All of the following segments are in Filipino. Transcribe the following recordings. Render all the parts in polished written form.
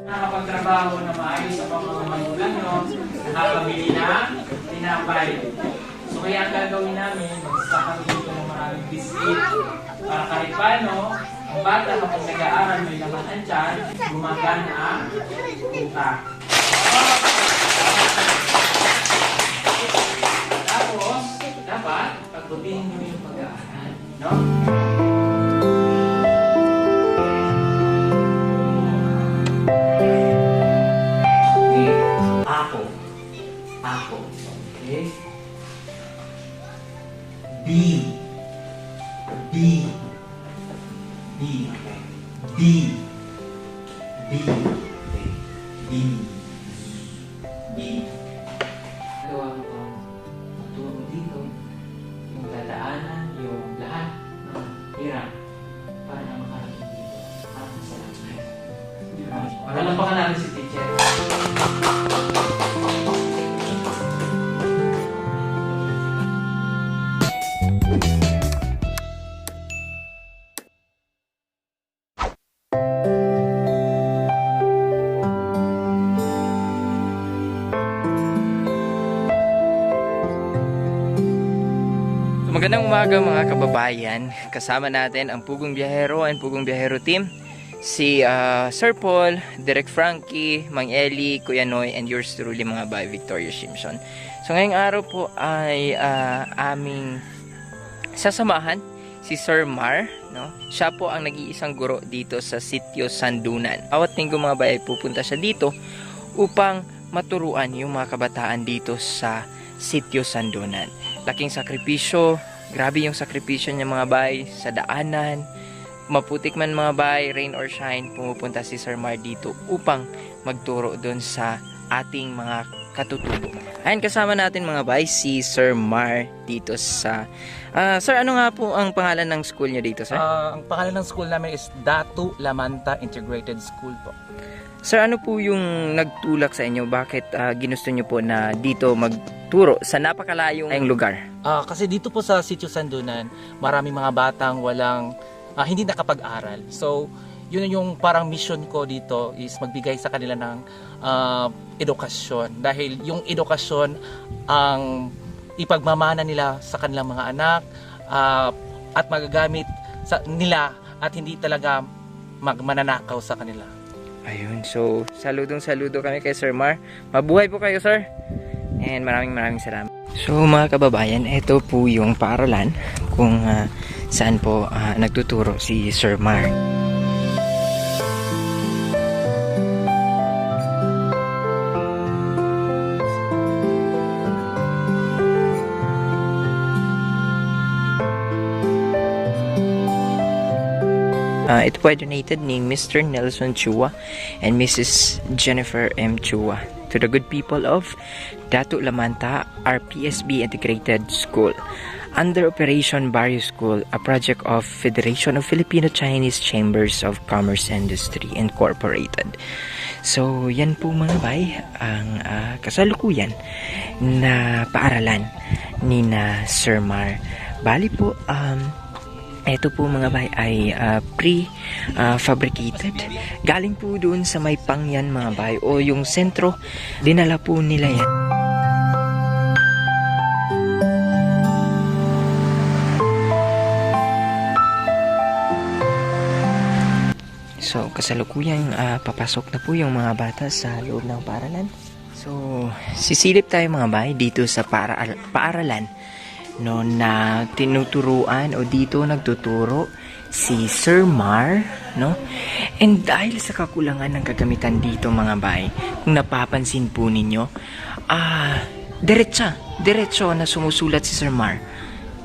Nakapagtrabaho na maayos sa mga magulang nyo, nakakabili ng tinapay. So kaya ang gagawin namin, magsasaka dito ng maraming biscuit para kahit paano, ang bata kapag nag-aaral may laman ang tiyan, gumagana ang utak. Tapos, dapat pagbutin nyo yung pag-aaral. No? Ako. Okay? B. B. B. Okay. B. B. Okay. B. B. Gawa mo ko. Magturo mo dito. Yung dadaanan, yung lahat ng hirap para na makarating dito. Maraming salamat. Malampakan natin si teacher. Magandang umaga mga kababayan. Kasama natin ang Pugong Biyahero and Pugong Biyahero team. Si Sir Paul, Direk Frankie, Mang Eli, Kuya Noy, and yours truly mga by Victoria Simpson. So ngayong araw po ay aming sasamahan si Sir Mar. No? Siya po ang nag-iisang guro dito sa Sitio Sandunan. Bawat linggo mga bay pupunta siya dito upang maturuan yung mga kabataan dito sa Sitio Sandunan. Laking sakripisyo, grabe yung sakripisyo niya mga bay sa daanan. Maputik man mga bay, rain or shine, pumupunta si Sir Mar dito upang magturo doon sa ating mga katutubo. Ayun, kasama natin mga bay si Sir Mar dito sa... Sir, ano nga po ang pangalan ng school niyo dito, sir? Ang pangalan ng school namin is Datu Lamanta Integrated School po. Sir, ano po yung nagtulak sa inyo? Bakit ginusto nyo po na dito magturo sa napakalayong lugar? Kasi dito po sa Sitio Sandunan, maraming mga batang hindi nakapag-aral. So, yun yung parang mission ko dito is magbigay sa kanila ng edukasyon. Dahil yung edukasyon ang ipagmamana nila sa kanilang mga anak at magagamit nila at hindi talaga mananakaw sa kanila. Ayun, so saludo kami kay Sir Mar. Mabuhay po kayo, sir. And maraming salamat. So mga kababayan, ito po yung paaralan kung saan po nagtuturo si Sir Mar. Ito po ay donated ni Mr. Nelson Chua and Mrs. Jennifer M. Chua to the good people of Datu Lamanta RPSB Integrated School under Operation Barrio School, a project of Federation of Filipino-Chinese Chambers of Commerce Industry Incorporated. So yan po mga bay ang kasalukuyan na paaralan ni na Sir Mar. Bali po ito po mga bay ay pre-fabricated. Galing po doon sa may Pangyan mga bay o yung sentro, dinala po nila yan. So kasalukuyang papasok na po yung mga bata sa loob ng paaralan. So sisilip tayo mga bay dito sa paaralan no, na tinuturuan o dito nagtuturo si Sir Mar, no? And dahil sa kakulangan ng kagamitan dito mga bay, kung napapansin po ninyo, diretso na sumusulat si Sir Mar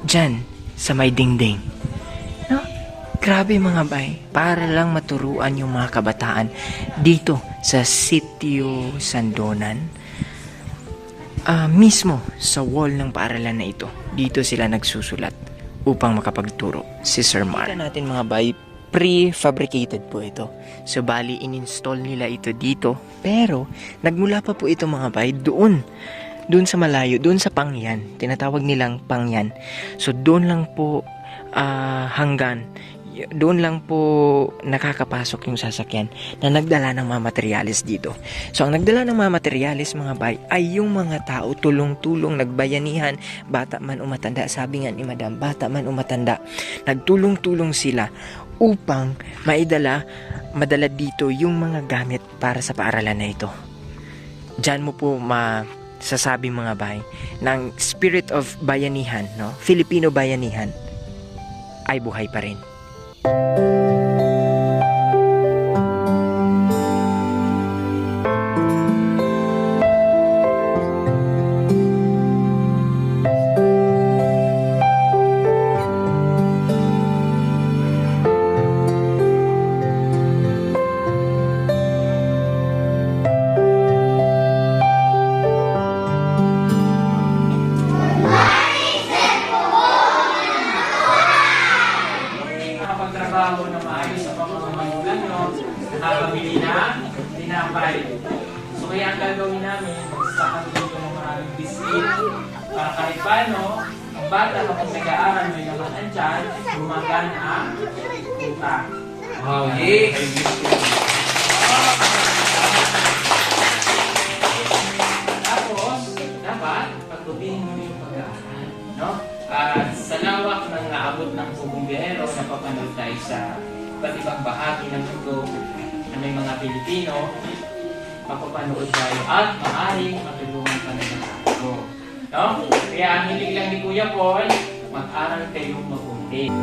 dyan sa may dingding, no? Grabe mga bay, para lang maturuan yung mga kabataan dito sa Sitio Sandunan. Mismo sa wall ng paaralan na ito, dito sila nagsusulat upang makapagturo si Sir Mar. Kita natin mga bay, pre-fabricated po ito. So bali in-install nila ito dito, pero nagmula pa po ito mga bay doon sa malayo, doon sa Pangyan, tinatawag nilang Pangyan. So doon lang po hanggang doon lang po nakakapasok yung sasakyan na nagdala ng mga materyales dito. So ang nagdala ng mga materyales mga bay ay yung mga tao tulong-tulong, nagbayanihan, bata man o matanda. Sabi nga ni Madam, bata man o matanda, nagtulong-tulong sila upang madala dito yung mga gamit para sa paaralan na ito. Diyan mo po masasabi mga bay ng spirit of bayanihan, no? Filipino bayanihan ay buhay pa rin. Nakapagtrabaho na maayos sa mga magulang nyo, nakakabili ng tinapay. So kaya ang gagawin namin, magsasaka dito ng maraming biscuit para kahit paano, ang bata kapag nag-aaral may laman andyan, gumagana ang utak. Wow, yay! Tapos, dapat pagtubingin mo yung pag-aaral, no? At sa lawak ng naabot ng Pugong Biyahero, napapanood tayo sa iba't ibang bahagi ng mundo na may mga Pilipino, mapapanood tayo at maaaring matulungan pa ng mga tao. No? Kaya ang hilig lang ni Kuya Paul, mag-aral kayong mabuti.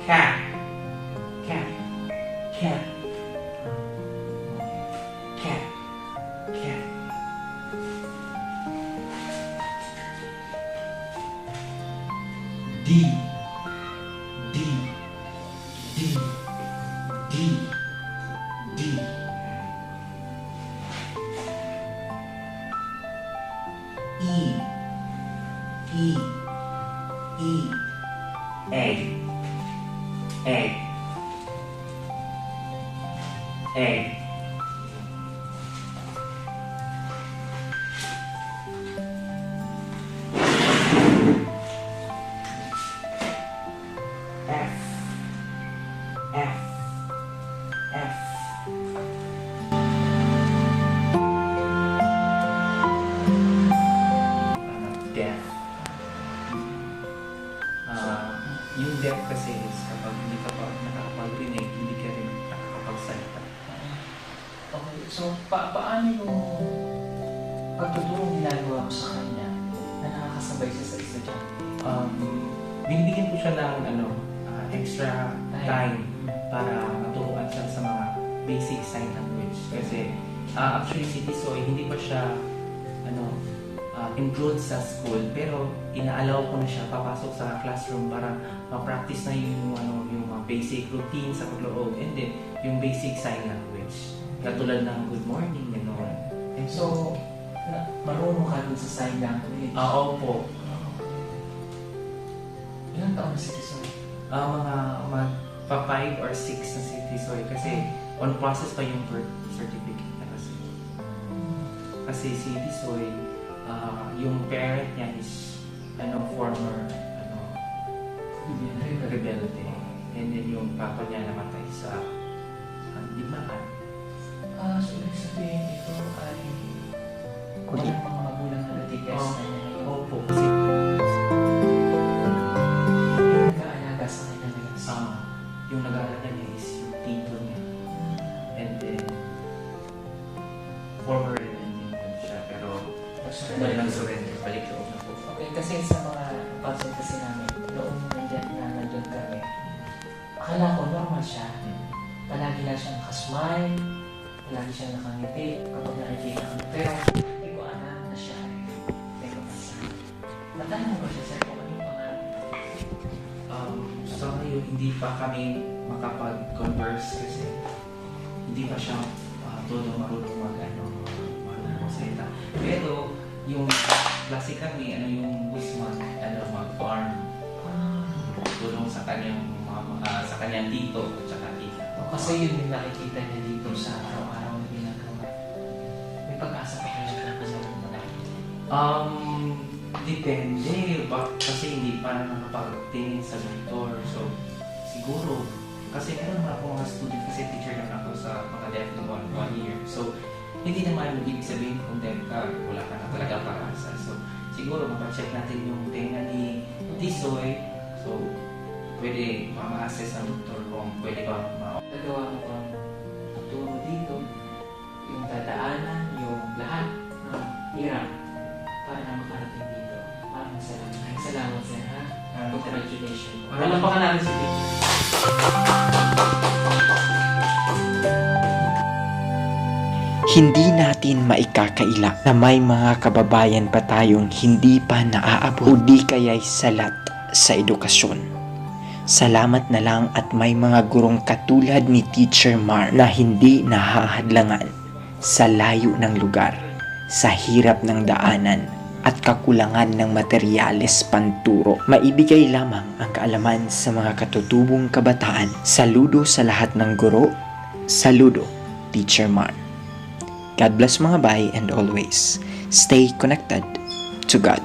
Cat. Egg. Yung deaf kasi is kapag hindi ka pa nakakapag-rinig, hindi ka rin nakakapagsalita. Okay, so paano yung pagtutulong ginagawa mo sa kanya na nakakasabay siya sa estudyante? Binibigyan ko siya ng extra time para maturuan siya sa mga basic sign language. Kasi actually si Tisoy, hindi pa siya enrolled sa school, pero inaalaw ko na siya papasok sa classroom para ma-practice na yung mga basic routine sa pagloob, and then yung basic sign language. Katulad ng good morning, gano'n. And so, marunong ka dun sa sign language? Opo. Ilang taon na si Tisoy? Mga 5 or 6 na si Tisoy kasi on process pa yung birth certificate na kasi. Kasi si Tisoy, yung parent niya is former rebelde. And then yung papa niya namatay sa digmaan. So, ibig sabihin ito ay walang mga magulang na natigas na niya. Opo. Kasi Yung nag-aalaga sa kanya ngayon. yung nag-aalaga niya is yung tito niya. And then former rebelde siya, pero Surrender. surrender, balik loob na po. Okay, kasi sa mga napansin kasi namin, noong nandyan kami, akala ko normal siya. Palagi lang siya nakasmile, palagi siya nakangiti kapag nakikita ko. Pero hindi ko alam na siya may pag-asa. Natanong ko siya, sir, kung ano yung pangalan? So ngayon, hindi pa kami makapag-converse kasi hindi pa siya todo marunong magsalita. Pero yung klase kami, yung Guzman, mag-farm. Tulong sa kanyang sa kanyang tito at saka tita. Kasi yun yung nakikita niya dito sa araw-araw na ginagawa. May pag-asa pa kaya siya kasi Depende. Kasi hindi pa nakapagtingin sa doktor. So, siguro, kasi meron naman ako mga student kasi teacher naman ako sa mga deaf na 1 year. So, hindi naman ibig sabihin kung deaf ka, wala ka na talaga pag-asa. So, siguro mapacheck natin yung tenga ni Tisoy. So, pwede ma-assess ang doktor kung pwede ba Nagawa mo pang tuturo dito, yung dadaanan, yung lahat ng hirap para na makarating dito. Maraming salamat. Maraming salamat, sir, ha? Congratulations. Walang pa ka natin si Tito. Hindi natin maikakaila na may mga kababayan pa tayong hindi pa naaabot o di kaya'y salat sa edukasyon. Salamat na lang at may mga gurong katulad ni Teacher Mar na hindi nahahadlangan sa layo ng lugar, sa hirap ng daanan at kakulangan ng materyales panturo. Maibigay lamang ang kaalaman sa mga katutubong kabataan. Saludo sa lahat ng guro. Saludo, Teacher Mar. God bless mga bay and always stay connected to God.